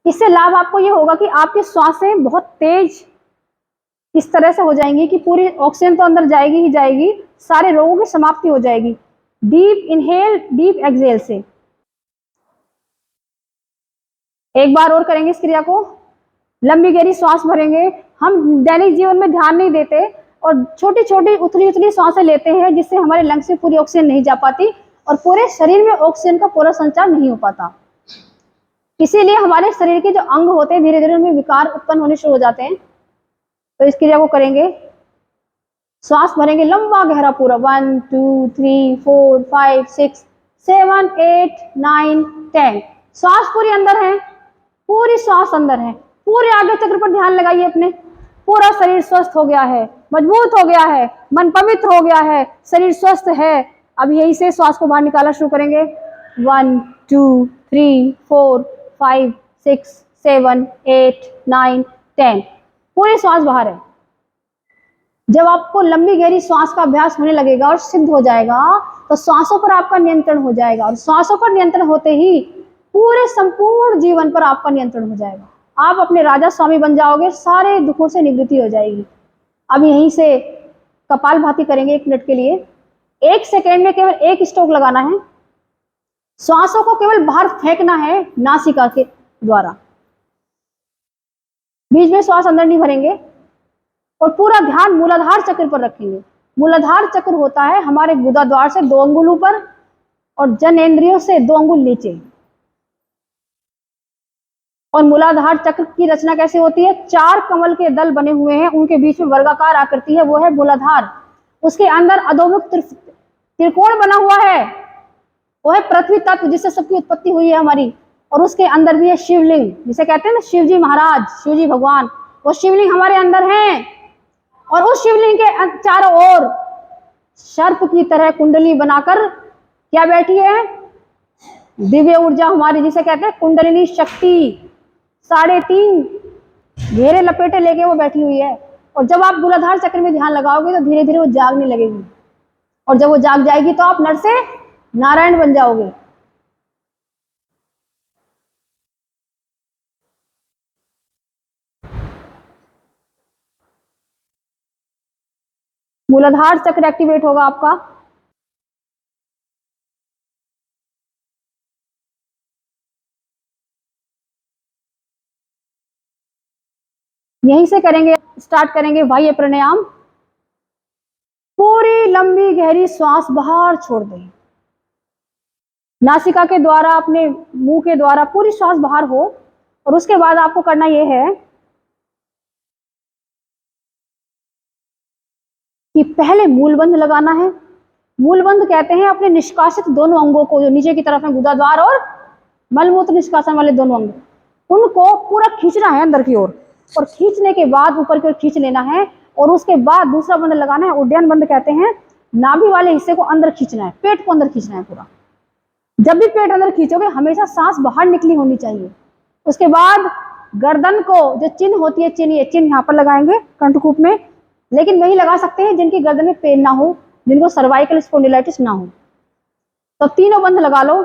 इससे लाभ आपको ये होगा कि आपकी श्वासें बहुत तेज इस तरह से हो जाएंगी कि पूरी ऑक्सीजन तो अंदर जाएगी ही जाएगी, सारे रोगों की समाप्ति हो जाएगी डीप इनहेल डीप एक्सहेल से। एक बार और करेंगे इस क्रिया को। लंबी गहरी सांस भरेंगे। हम दैनिक जीवन में ध्यान नहीं देते और छोटी छोटी उथली उथली सांसें लेते हैं, जिससे हमारे लंग्स में पूरी ऑक्सीजन नहीं जा पाती और पूरे शरीर में ऑक्सीजन का पूरा संचार नहीं हो पाता। इसीलिए हमारे शरीर के जो अंग होते हैं धीरे धीरे उनमें विकार उत्पन्न होने शुरू हो जाते हैं। तो इस क्रिया को करेंगे। सांस भरेंगे लंबा गहरा पूरा 1 2 3 4 5 6 7 8 9 10। सांस पूरी अंदर है, पूरी सांस अंदर है। पूरे आगे चक्र पर ध्यान लगाइए अपने। पूरा शरीर स्वस्थ हो गया है, मजबूत हो गया है, मन पवित्र हो गया है, शरीर स्वस्थ है। अब यही से श्वास को बाहर निकालना शुरू करेंगे। 1 2 3 4 5 6 7 8 9 10। पूरी श्वास बाहर है। जब आपको लंबी गहरी श्वास का अभ्यास होने लगेगा और सिद्ध हो जाएगा तो श्वासों पर आपका नियंत्रण हो जाएगा, और श्वासों पर नियंत्रण होते ही पूरे संपूर्ण जीवन पर आपका नियंत्रण हो जाएगा। आप अपने राजा स्वामी बन जाओगे, सारे दुखों से निवृत्ति हो जाएगी। अब यहीं से कपालभाति करेंगे 1 मिनट के लिए। 1 सेकेंड में केवल 1 स्ट्रोक लगाना है। श्वासों को केवल बाहर फेंकना है नासिका के द्वारा, बीच में श्वास अंदर नहीं भरेंगे और पूरा ध्यान मूलाधार चक्र पर रखेंगे। मूलाधार चक्र होता है हमारे गुदा द्वार से 2 अंगुल ऊपर और जननेंद्रियों से 2 अंगुल नीचे। और मूलाधार चक्र की रचना कैसे होती है? 4 कमल के दल बने हुए हैं, उनके बीच में वर्गाकार आकृति है, वो है मूलाधार। उसके अंदर अधोमुख त्रिकोण बना हुआ है, वो है पृथ्वी तत्व जिससे सबकी उत्पत्ति हुई है हमारी। और उसके अंदर भी है शिवलिंग, जिसे कहते हैं ना शिव जी महाराज, शिव जी भगवान, वो शिवलिंग हमारे अंदर हैं। और उस शिवलिंग के चारों ओर सर्प की तरह कुंडली बनाकर क्या बैठी है? दिव्य ऊर्जा हमारी, जिसे कहते हैं कुंडलिनी शक्ति। 3.5 घेरे लपेटे लेके वो बैठी हुई है। और जब आप मूलाधार चक्र में ध्यान लगाओगे तो धीरे धीरे वो जागने लगेगी, और जब वो जाग जाएगी तो आप नर से नारायण बन जाओगे। मूलाधार चक्र एक्टिवेट होगा आपका। यहीं से करेंगे, स्टार्ट करेंगे बाह्य प्राणायाम। पूरी लंबी गहरी श्वास बाहर छोड़ दें, नासिका के द्वारा, अपने मुंह के द्वारा पूरी श्वास बाहर हो। और उसके बाद आपको करना यह है कि पहले मूलबंध लगाना है। मूलबंध कहते हैं अपने निष्कासित दोनों अंगों को, जो नीचे की तरफ है गुदाद्वार और मलमूत्र निष्कासन वाले दोनों अंग, उनको पूरा खींचना है अंदर की ओर। और खींचने के बाद ऊपर की ओर खींच लेना है। और उसके बाद दूसरा बंध लगाना है, उड्डयन बंध कहते हैं। नाभि वाले हिस्से को अंदर खींचना है, पेट को अंदर खींचना है पूरा। जब भी पेट अंदर खींचोगे हमेशा सांस बाहर निकली होनी चाहिए। उसके बाद गर्दन को जो चिन्ह होती है, चिन्ह यहाँ पर लगाएंगे कंठकूप में, लेकिन वही लगा सकते हैं जिनकी गर्दन में पेन ना हो, जिनको सर्वाइकल स्पॉन्डिलाइटिस ना हो। तो तीनों बंध लगा लो,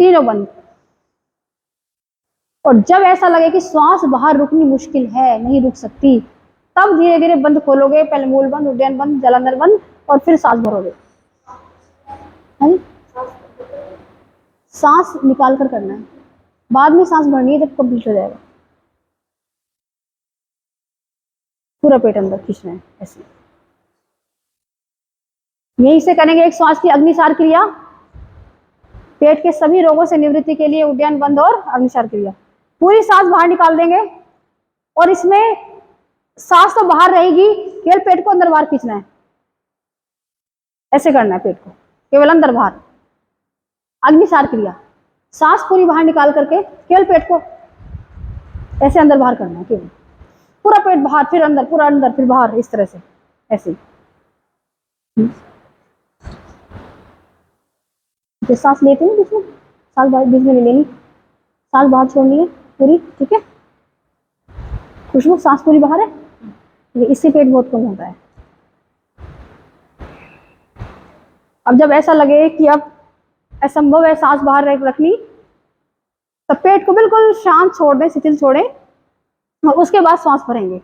तीनों बंध। और जब ऐसा लगे कि श्वास बाहर रुकनी मुश्किल है, नहीं रुक सकती, तब धीरे धीरे बंद खोलोगे। पहले मूल बंद, उड्डयन बंद, जलांधर बंद, और फिर सांस भरोगे। सांस निकाल कर करना है, बाद में सांस भरनी है जब कंप्लीट हो जाएगा। पूरा पेट अंदर खींचना है ऐसे। यहीं से करेंगे एक श्वास की अग्निसार क्रिया। पेट के सभी रोगों से निवृत्ति के लिए उड्डयन बंद और अग्निसार क्रिया। पूरी सांस बाहर निकाल देंगे और इसमें सांस तो बाहर रहेगी, केवल पेट को अंदर बाहर खींचना है। ऐसे करना है, पेट को केवल अंदर बाहर। अग्निसार क्रिया, सांस पूरी बाहर निकाल करके केवल पेट को ऐसे अंदर बाहर करना है, केवल पूरा पेट बाहर, फिर अंदर, पूरा अंदर, फिर बाहर, इस तरह से ऐसे। जो सांस लेते हैं बीच में, सांस बाहर बीच में ले लेनी, सांस बाहर छोड़नी है पूरी, ठीक है। खुशबू, सांस पूरी बाहर है, इससे पेट बहुत कम होता है। अब जब ऐसा लगे कि अब असंभव है सांस बाहर रखनी, तो पेट को बिल्कुल शांत छोड़ दें, शिथिल छोड़ें, और उसके बाद सांस भरेंगे।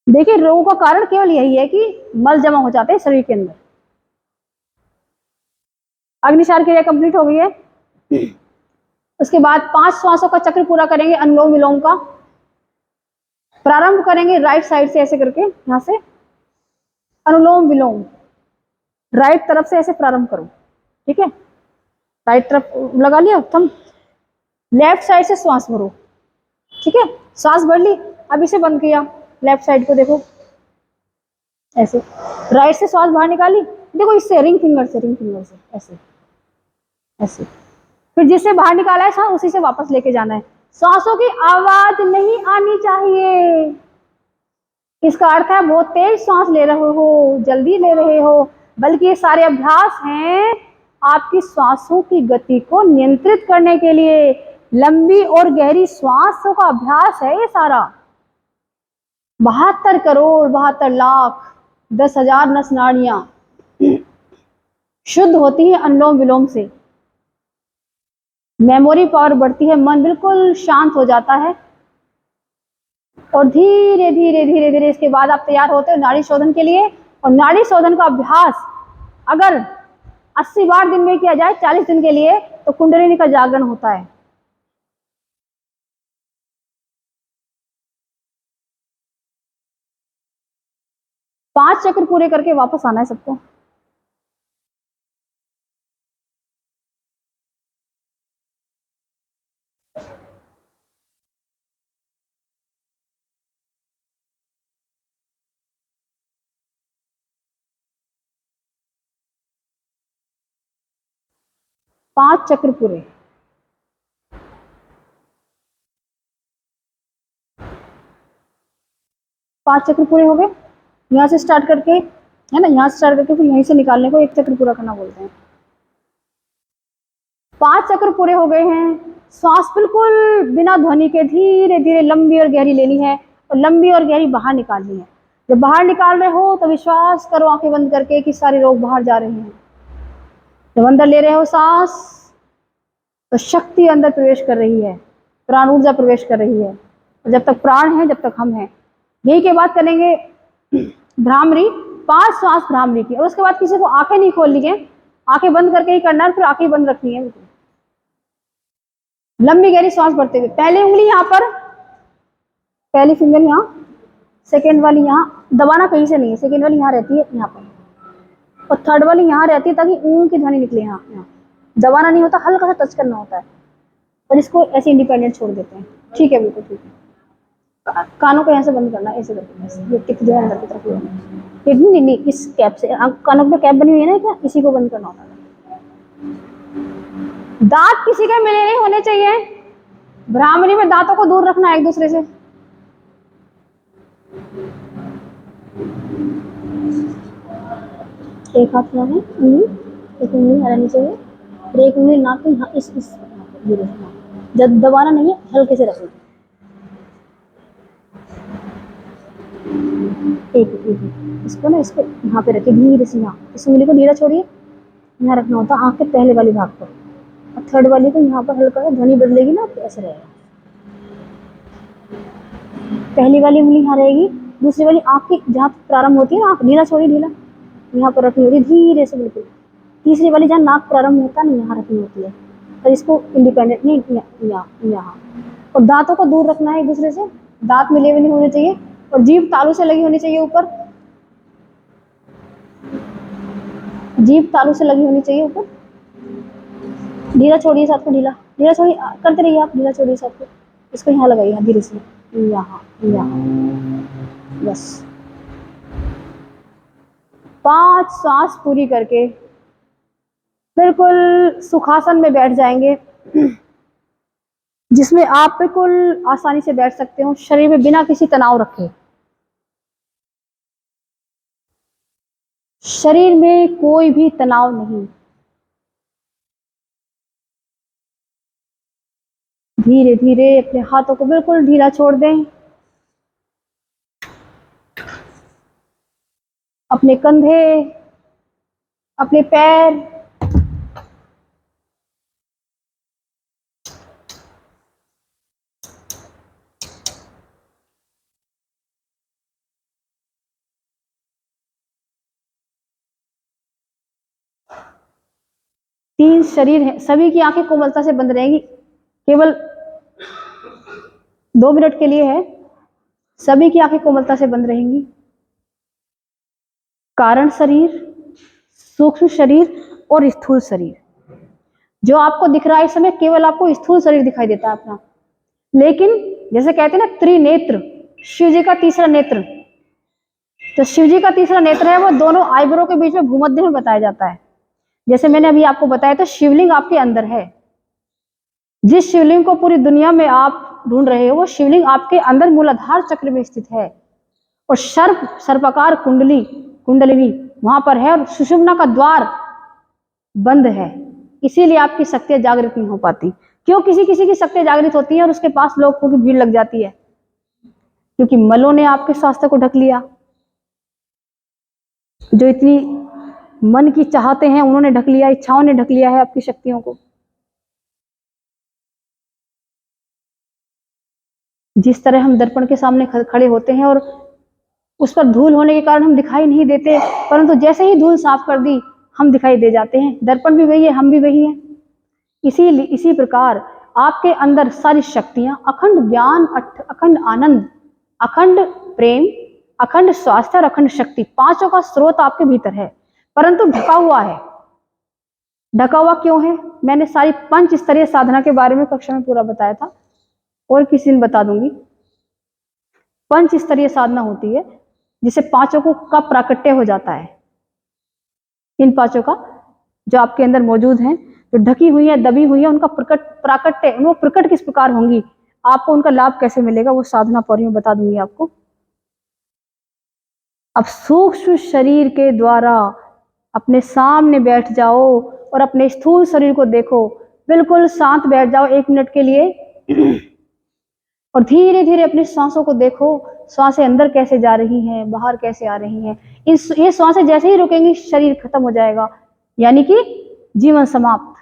देखिए, रोगों का कारण केवल यही है कि मल जमा हो जाते हैं शरीर के अंदर। अग्निसार क्रिया कंप्लीट हो गई है। उसके बाद 5 श्वासों का चक्र पूरा करेंगे, अनुलोम विलोम का। प्रारंभ करेंगे राइट साइड से, ऐसे करके यहां से अनुलोम विलोम राइट तरफ से ऐसे प्रारंभ करो, ठीक है। राइट तरफ लगा लिया थम, लेफ्ट साइड से श्वास भरो, ठीक है। श्वास भर ली, अब इसे बंद किया, लेफ्ट साइड को देखो ऐसे, राइट से श्वास बाहर निकाली, देखो इससे रिंग फिंगर से, रिंग फिंगर से ऐसे ऐसे। फिर जिससे बाहर निकाला है सांस, उसी से वापस लेके जाना है। सांसों की आवाज नहीं आनी चाहिए। इसका अर्थ है बहुत तेज सांस ले रहे हो, जल्दी ले रहे हो, बल्कि ये सारे अभ्यास हैं आपकी श्वासों की गति को नियंत्रित करने के लिए। लंबी और गहरी श्वासों का अभ्यास है ये सारा। 72 करोड़ 72 लाख 10,000 नस नाड़ियां शुद्ध होती है अनुलोम विलोम से। मेमोरी पावर बढ़ती है, मन बिल्कुल शांत हो जाता है, और धीरे धीरे धीरे धीरे इसके बाद आप तैयार होते हो नाड़ी शोधन के लिए। और नाड़ी शोधन का अभ्यास अगर 80 बार दिन में किया जाए 40 दिन के लिए, तो कुंडलिनी का जागरण होता है। पांच चक्र पूरे करके वापस आना है सबको। पांच चक्र पूरे। पांच चक्र पूरे हो गए। यहाँ से स्टार्ट करके, है ना, यहाँ से स्टार्ट करके फिर यहीं से निकालने को एक चक्र पूरा करना बोलते हैं। 5 चक्र पूरे हो गए हैं। श्वास बिल्कुल बिना ध्वनि के धीरे धीरे लंबी और गहरी लेनी है, और लंबी और गहरी बाहर निकालनी है। जब बाहर निकाल रहे हो तो विश्वास करो आंखें बंद करके कि सारे रोग बाहर जा रहे हैं। जब अंदर ले रहे हो सांस, तो शक्ति अंदर प्रवेश कर रही है, प्राण ऊर्जा प्रवेश कर रही है। और जब तक प्राण है, जब तक हम हैं। यही के बाद करेंगे भ्रामरी, 5 श्वास भ्रामरी की। और उसके बाद किसी को आंखें नहीं खोलनी है, आंखें बंद करके ही करना है, फिर आंखें बंद रखनी है। लंबी गहरी श्वास भरते हुए, पहली उंगली यहाँ पर, पहली फिंगर यहाँ, सेकेंड वाली यहाँ, दबाना कहीं से नहीं है, सेकेंड वाली यहाँ रहती है यहाँ पर, और थर्ड वाली यहाँ रहती है ताकि ऊं की ध्वनि निकले। यहाँ यहाँ दबाना नहीं होता, हल्का सा टच करना होता है, और इसको ऐसे इंडिपेंडेंट छोड़ देते हैं। ठीक है, बिल्कुल ठीक है। कानों को यहाँ से बंद करना, ऐसे करके, ऐसे ये टिप जो है अंदर की तरफ नहीं, नहीं, इस कैप से, कानों में कैप बनी हुई है ना क्या, इसी को बंद करना होता है। दांत किसी के मिले नहीं होने चाहिए। भ्रामरी में दांतों को दूर रखना एक दूसरे से। एक हाथ में उंगली, एक उंगली हरानी चाहिए, और एक उंगली नाक के यहाँ, इस जब दबाना नहीं है, हल्के से रखना। एक इसको ना, इसको यहाँ पे रखिए धीरे से, यहाँ इस उंगली को ढीला छोड़िए, यहाँ रखना होता है आँख के पहले वाली भाग पर, और थर्ड वाली को यहाँ पर हल्का सा, ध्वनि बदलेगी ना तो ऐसे रहेगा। पहली वाली उंगली यहाँ रहेगी, दूसरी वाली आँख की जहाँ प्रारंभ होती है ना, आँख ढीला छोड़िए, ढीला यहाँ पर रखनी होती है धीरे से बिल्कुल। तीसरी वाली जहाँ नाक प्रारंभ होता है ना, यहाँ रखनी होती है, और इसको इंडिपेंडेंट नहीं, यहाँ। और दांतों को दूर रखना है एक दूसरे से, दांत मिले हुए नहीं होने चाहिए, और जीभ तालू से लगी होनी चाहिए ऊपर, जीभ तालू से लगी होनी चाहिए ऊपर। ढीला छोड़िए साथ को, ढीला ढीला छोड़िए, करते रहिए आप, ढीला छोड़िए साथ को। इसको यहाँ लगाइए धीरे से, यहाँ यहाँ, बस। 5 सांस पूरी करके बिल्कुल सुखासन में बैठ जाएंगे, जिसमें आप बिल्कुल आसानी से बैठ सकते हो, शरीर में बिना किसी तनाव रखे। शरीर में कोई भी तनाव नहीं। धीरे धीरे अपने हाथों को बिल्कुल ढीला छोड़ दें, अपने कंधे, अपने पैर, 3 शरीर है, सभी की आंखें कोमलता से बंद रहेंगी, केवल 2 मिनट के लिए है, सभी की आंखें कोमलता से बंद रहेंगी। कारण शरीर, सूक्ष्म शरीर और स्थूल शरीर। जो आपको दिख रहा है इस समय केवल आपको स्थूल शरीर दिखाई देता है अपना, लेकिन जैसे कहते हैं ना त्रिनेत्र, शिव जी का तीसरा नेत्र, तो शिव जी का तीसरा नेत्र है वो दोनों आईब्रो के बीच में भूमध्य में बताया जाता है। जैसे मैंने अभी आपको बताया था शिवलिंग आपके अंदर है, जिस शिवलिंग को पूरी दुनिया में आप ढूंढ रहे हो वो शिवलिंग आपके अंदर मूलाधार चक्र में स्थित है, और सर्पाकार कुंडलिनी वहां पर है, और सुषुम्ना का द्वार बंद है, इसीलिए आपकी शक्तियां जागृत नहीं हो पाती। क्यों किसी किसी की शक्तियां जागृत होती हैं और उसके पास लोगों की भीड़ लग जाती है? क्योंकि मलों ने आपके स्वास्थ्य को ढक लिया, जो इतनी मन की चाहते हैं उन्होंने ढक लिया, इच्छाओं ने ढक लिया है आपकी शक्तियों को। जिस तरह हम दर्पण के सामने खड़े होते हैं और उस पर धूल होने के कारण हम दिखाई नहीं देते, परंतु जैसे ही धूल साफ कर दी हम दिखाई दे जाते हैं। दर्पण भी वही है, हम भी वही हैं। इसी प्रकार आपके अंदर सारी शक्तियां, अखंड ज्ञान, अखंड आनंद, अखंड प्रेम, अखंड स्वास्थ्य और अखंड शक्ति, पांचों का स्रोत आपके भीतर है, परंतु ढका हुआ है। ढका हुआ क्यों है? मैंने सारी 5 स्तरीय साधना के बारे में कक्षा में पूरा बताया था, और किसी दिन बता दूंगी। 5 स्तरीय साधना होती है जिसे पांचों को का प्राकट्य हो जाता है। इन पांचों का जो आपके अंदर मौजूद हैं, जो ढकी हुई है, दबी हुई है, उनका प्राकट्य, वो प्रकट किस प्रकार होंगी, आपको उनका लाभ कैसे मिलेगा, वो साधना पौरी में बता दूंगी आपको। अब सूक्ष्म शरीर के द्वारा अपने सामने बैठ जाओ और अपने स्थूल शरीर को देखो, बिल्कुल शांत बैठ जाओ 1 मिनट के लिए और धीरे धीरे अपनी सांसों को देखो, सांसें अंदर कैसे जा रही हैं, बाहर कैसे आ रही हैं। ये सांसें जैसे ही रुकेंगी शरीर खत्म हो जाएगा, यानी कि जीवन समाप्त,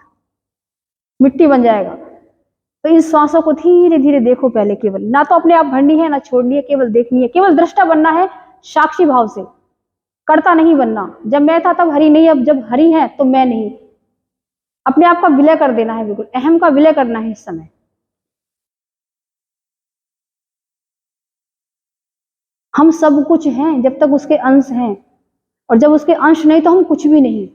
मिट्टी बन जाएगा। तो इन सांसों को धीरे धीरे देखो पहले, केवल ना तो अपने आप भरनी है ना छोड़नी है, केवल देखनी है, केवल दृष्टा बनना है, साक्षी भाव से, कर्ता नहीं बनना। जब मैं था तब हरि नहीं, अब जब हरि है तो मैं नहीं। अपने आप का विलय कर देना है, बिल्कुल अहम का विलय करना है इस समय। हम सब कुछ हैं जब तक उसके अंश हैं, और जब उसके अंश नहीं तो हम कुछ भी नहीं।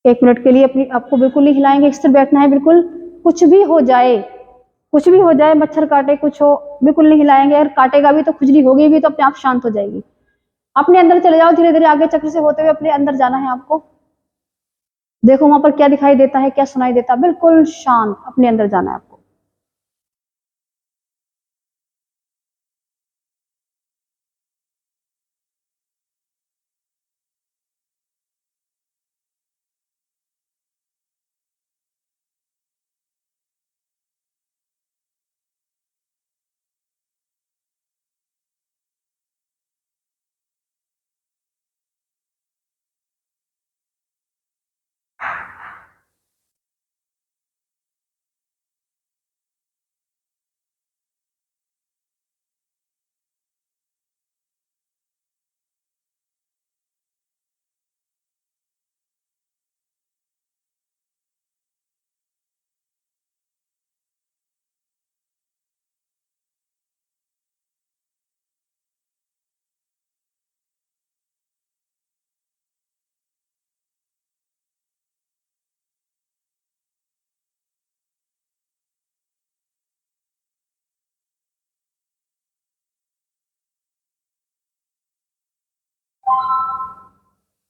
एक मिनट के लिए अपनी आपको बिल्कुल नहीं हिलाएंगे, स्थिर बैठना है बिल्कुल। कुछ भी हो जाए, कुछ भी हो जाए, मच्छर काटे कुछ हो, बिल्कुल नहीं हिलाएंगे। अगर काटेगा भी तो खुजली होगी भी तो अपने आप शांत हो जाएगी। अपने अंदर चले जाओ, धीरे धीरे आगे चक्र से होते हुए अपने अंदर जाना है आपको। देखो वहां पर क्या दिखाई देता है, क्या सुनाई देता है, बिल्कुल शांत अपने अंदर जाना है आपको।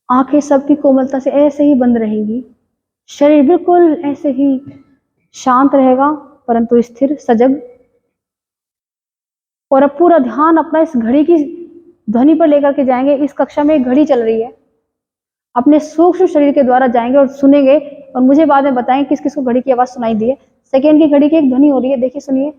आंखें सबकी कोमलता से ऐसे ही बंद रहेंगी, शरीर बिल्कुल ऐसे ही शांत रहेगा, परंतु स्थिर, सजग। और अब पूरा ध्यान अपना इस घड़ी की ध्वनि पर लेकर के जाएंगे। इस कक्षा में एक घड़ी चल रही है, अपने सूक्ष्म शरीर के द्वारा जाएंगे और सुनेंगे, और मुझे बाद में बताएंगे किस किस को घड़ी की आवाज सुनाई दी है। सेकेंड की घड़ी की एक ध्वनि हो रही है, देखिए सुनिए।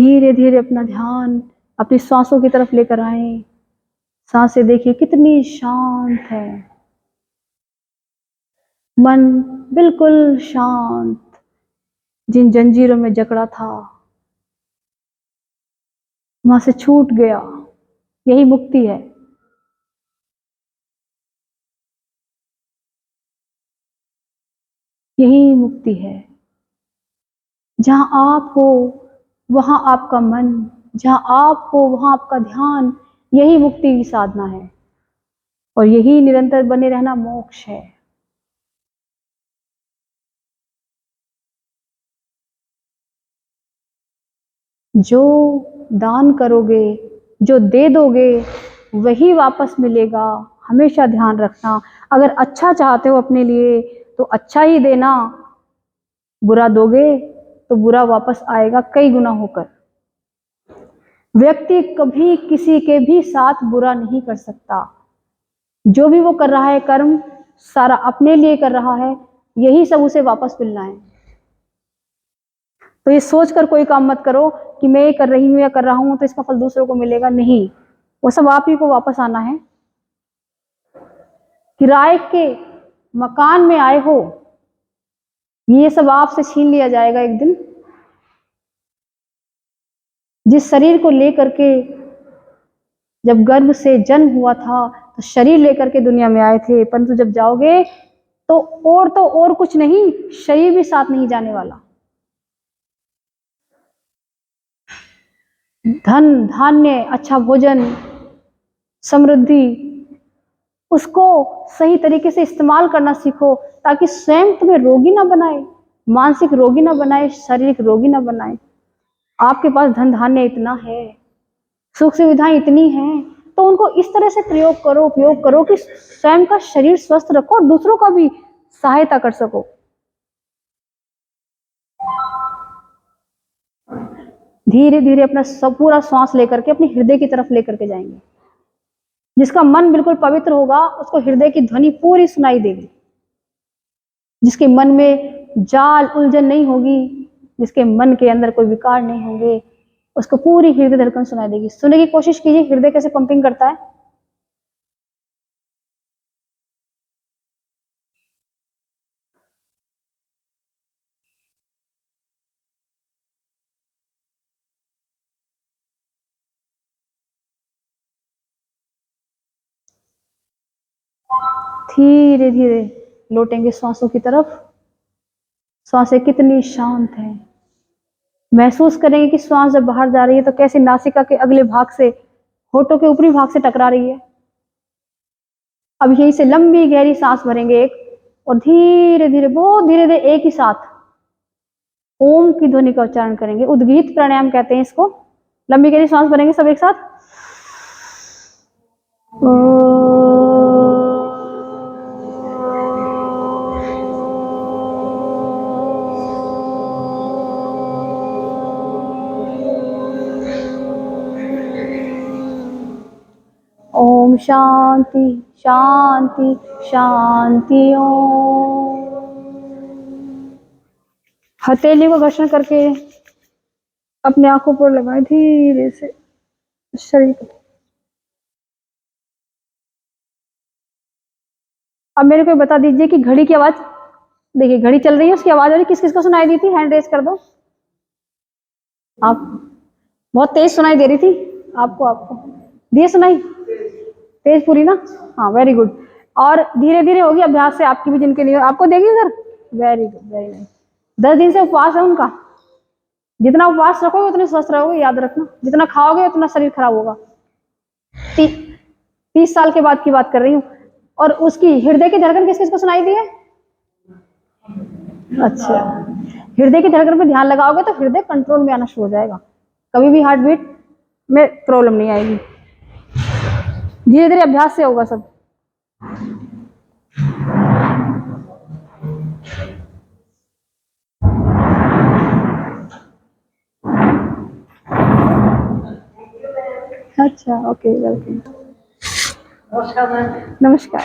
धीरे धीरे अपना ध्यान अपनी सांसों की तरफ लेकर आए। सांसें देखिए कितनी शांत है, मन बिल्कुल शांत, जिन जंजीरों में जकड़ा था वहां से छूट गया। यही मुक्ति है। यही मुक्ति है। जहां आप हो वहां आपका मन, जहां आप हो वहां आपका ध्यान, यही मुक्ति की साधना है और यही निरंतर बने रहना मोक्ष है। जो दान करोगे, जो दे दोगे, वही वापस मिलेगा। हमेशा ध्यान रखना। अगर अच्छा चाहते हो अपने लिए तो अच्छा ही देना, बुरा दोगे तो बुरा वापस आएगा कई गुना होकर। व्यक्ति कभी किसी के भी साथ बुरा नहीं कर सकता। जो भी वो कर रहा है कर्म, सारा अपने लिए कर रहा है, यही सब उसे वापस मिलना है। तो ये सोचकर कोई काम मत करो कि मैं ये कर रही हूँ या कर रहा हूँ तो इसका फल दूसरों को मिलेगा। नहीं, वो सब आप ही को वापस आना है। किराए के मकान में आए हो, ये सब आपसे छीन लिया जाएगा एक दिन। जिस शरीर को लेकर के जब गर्भ से जन्म हुआ था तो शरीर लेकर के दुनिया में आए थे, परंतु जब जाओगे तो और कुछ नहीं, शरीर भी साथ नहीं जाने वाला। धन धान्य, अच्छा भोजन, समृद्धि, उसको सही तरीके से इस्तेमाल करना सीखो ताकि स्वयं तुम्हें रोगी ना बनाए, मानसिक रोगी ना बनाए, शारीरिक रोगी ना बनाए। आपके पास धन धान्य इतना है, सुख सुविधाएं इतनी हैं, तो उनको इस तरह से प्रयोग करो, उपयोग करो कि स्वयं का शरीर स्वस्थ रखो और दूसरों का भी सहायता कर सको। धीरे धीरे अपना सब पूरा श्वास लेकर के अपने हृदय की तरफ लेकर के जाएंगे। जिसका मन बिल्कुल पवित्र होगा उसको हृदय की ध्वनि पूरी सुनाई देगी। जिसके मन में जाल उलझन नहीं होगी, जिसके मन के अंदर कोई विकार नहीं होंगे, उसको पूरी हृदय धड़कन सुनाई देगी। सुनने की कोशिश कीजिए हृदय कैसे पंपिंग करता है। धीरे धीरे लौटेंगे श्वासों की तरफ। श्वासें कितनी शांत है। महसूस करेंगे कि श्वास जब बाहर जा रही है तो कैसे नासिका के अगले भाग से, होठों के ऊपरी भाग से टकरा रही है। अब यहीं से लंबी गहरी सांस भरेंगे एक, और धीरे धीरे, बहुत धीरे धीरे एक ही साथ ओम की ध्वनि का उच्चारण करेंगे। उद्गीत प्राणायाम कहते हैं इसको। लंबी गहरी सांस भरेंगे सब एक साथ। ओम शांति शांति शांति। ओम। हथेली को घर्षण करके अपने आंखों पर लगाए धीरे से शरीर को। अब मेरे को बता दीजिए कि घड़ी की आवाज, देखिए घड़ी चल रही है, उसकी आवाज आ रही, किस किस को सुनाई दी थी? हैंड रेज कर दो। आप बहुत तेज सुनाई दे रही थी आपको दिए सुनाई तेज पूरी ना? हाँ, वेरी गुड। और धीरे धीरे होगी अभ्यास से आपकी भी, जिनके लिए आपको देगी sir. Very good, very nice. 10 दिन से उपवास है उनका। जितना उपवास रखोगे उतने स्वस्थ रहोगे, याद रखना। जितना खाओगे उतना शरीर खराब होगा। 30 साल के बाद की बात कर रही हूँ। और उसकी हृदय की धड़कन किस किस को सुनाई दी है? अच्छा, हृदय की धड़कन पे ध्यान लगाओगे तो हृदय कंट्रोल में आना शुरू हो जाएगा। कभी भी हार्ट बीट में प्रॉब्लम नहीं आएगी। धीरे धीरे अभ्यास से होगा सब। अच्छा, ओके, वेलकम। नमस्कार मैम। नमस्कार।